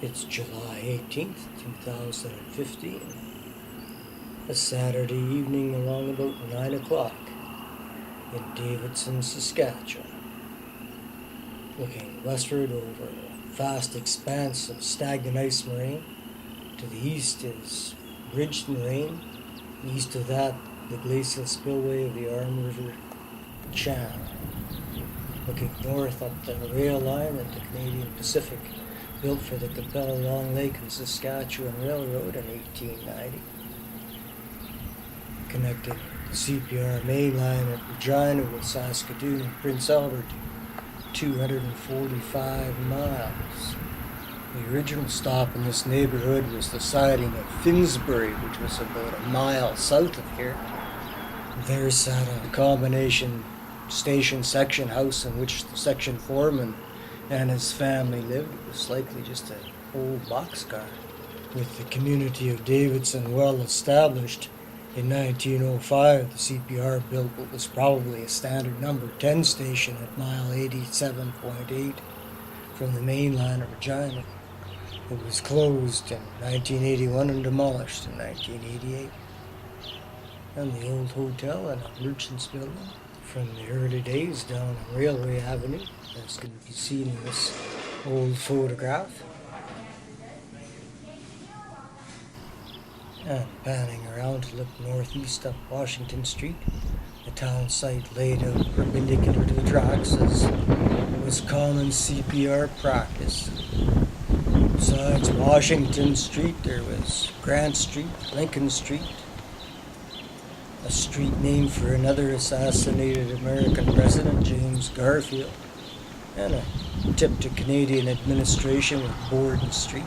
It's July 18th, 2015, a Saturday evening along about 9 o'clock in Davidson, Saskatchewan. Looking westward over a vast expanse of stagnant ice moraine. To the east is ridged moraine. East of that, the glacial spillway of the Arm River Channel. Looking north up the rail line at the Canadian Pacific, built for the Qu'Appelle Long Lake and Saskatchewan Railroad in 1890. Connecting the CPR main line at Regina with Saskatoon and Prince Albert, 245 miles. The original stop in this neighborhood was the siding of Finsbury, which was about a mile south of here. There sat a combination station section house in which the section foreman and his family lived. It was likely just an old boxcar. With the community of Davidson well established, in 1905 the CPR built what was probably a standard number 10 station at mile 87.8 from the main line of Regina. It was closed in 1981 and demolished in 1988. And the old hotel and a merchant's building from the early days down on Railway Avenue, as can be seen in this old photograph. And panning around to look northeast up Washington Street, the town site laid out perpendicular to the tracks as was common CPR practice. Besides Washington Street, there was Grant Street, Lincoln Street, a street named for another assassinated American president, James Garfield, and a tip to Canadian administration with Borden Street.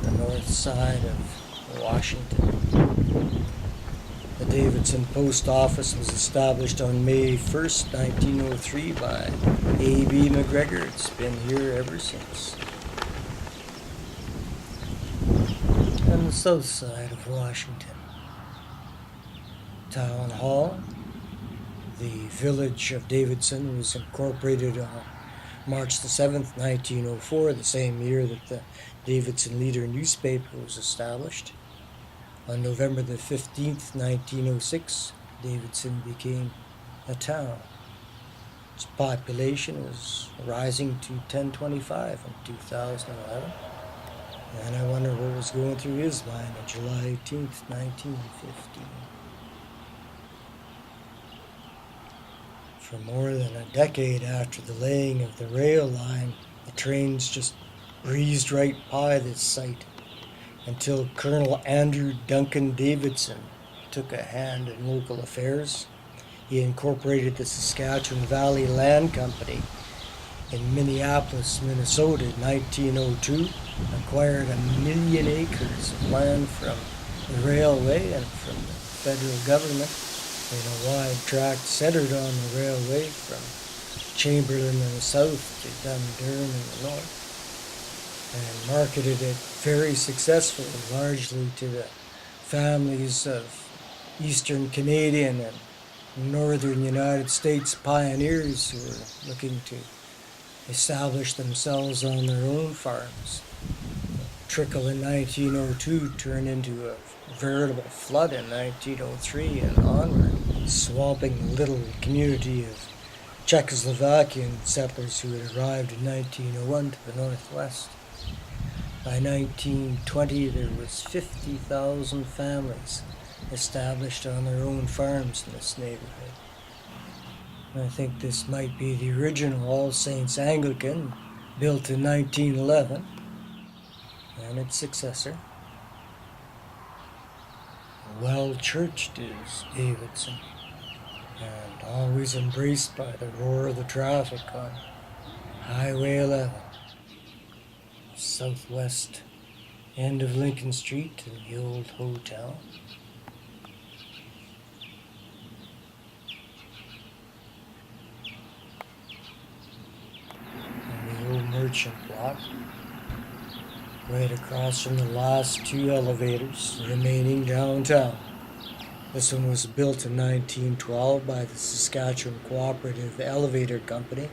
The north side of Washington. The Davidson Post Office was established on May 1st, 1903 by A.B. McGregor. It's been here ever since. On the south side of Washington, Town Hall. The village of Davidson was incorporated on March the 7th, 1904, the same year that the Davidson Leader newspaper was established. On November the 15th, 1906, Davidson became a town. Its population was rising to 1025 in 2011. And I wonder what was going through his mind on July 18th, 1915. For more than a decade after the laying of the rail line, the trains just breezed right by this site until Colonel Andrew Duncan Davidson took a hand in local affairs. He incorporated the Saskatchewan Valley Land Company in Minneapolis, Minnesota in 1902, acquired 1 million acres of land from the railway and from the federal government in a wide tract centered on the railway from Chamberlain in the south to Dundurn in the north, and marketed it very successfully, largely to the families of Eastern Canadian and Northern United States pioneers who were looking to establish themselves on their own farms. The trickle in 1902 turned into a veritable flood in 1903 and onward, swamping the little community of Czechoslovakian settlers who had arrived in 1901 to the northwest. By 1920, there was 50,000 families established on their own farms in this neighborhood. I think this might be the original All Saints Anglican, built in 1911, and its successor. Well churched is Davidson, and always embraced by the roar of the traffic on Highway 11, southwest end of Lincoln Street and the old hotel. Merchant block, right across from the last two elevators remaining downtown. This one was built in 1912 by the Saskatchewan Cooperative Elevator Company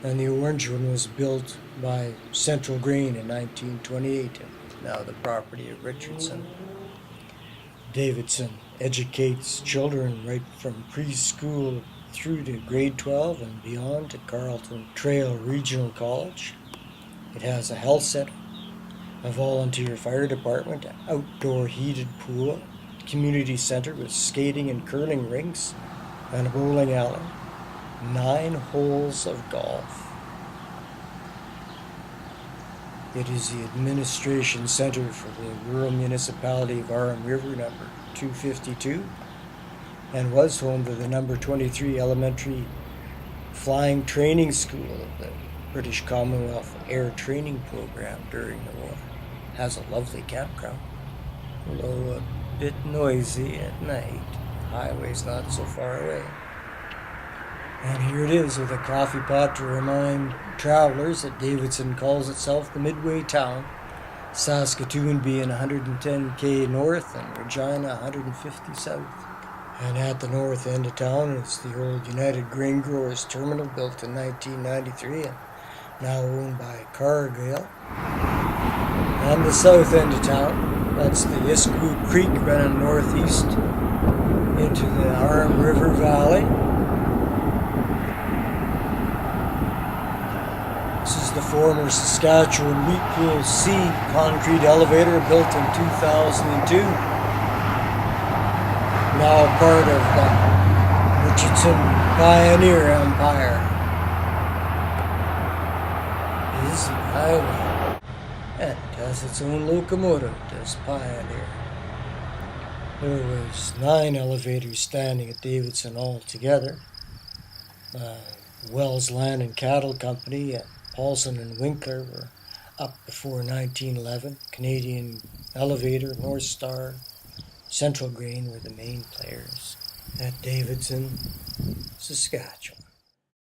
and the orange one was built by Central Grain in 1928, and now the property of Richardson. Davidson educates children right from preschool through to grade 12 and beyond to Carleton Trail Regional College. It has a health center, a volunteer fire department, an outdoor heated pool, community center with skating and curling rinks, and a bowling alley. 9 holes of golf. It is the administration center for the rural municipality of Arm River number 252 and was home to the number 23 elementary flying training school of the British Commonwealth Air Training Program during the war. Has a lovely campground, although a bit noisy at night. The highway's not so far away. And here it is with a coffee pot to remind travelers that Davidson calls itself the Midway Town, Saskatoon being 110k north and Regina 150 south. And at the north end of town is the old United Grain Growers Terminal built in 1993 and now owned by Cargill. And the south end of town, that's the Iskoo Creek running northeast into the Arm River Valley. This is the former Saskatchewan Wheat Pool C concrete elevator built in 2002. Now part of the Richardson-Pioneer empire. Busy highway. And it has its own locomotive, does Pioneer. There was 9 elevators standing at Davidson altogether. Wells Land and Cattle Company and Paulson and Winkler were up before 1911. Canadian Elevator, North Star, Central Grain were the main players at Davidson, Saskatchewan.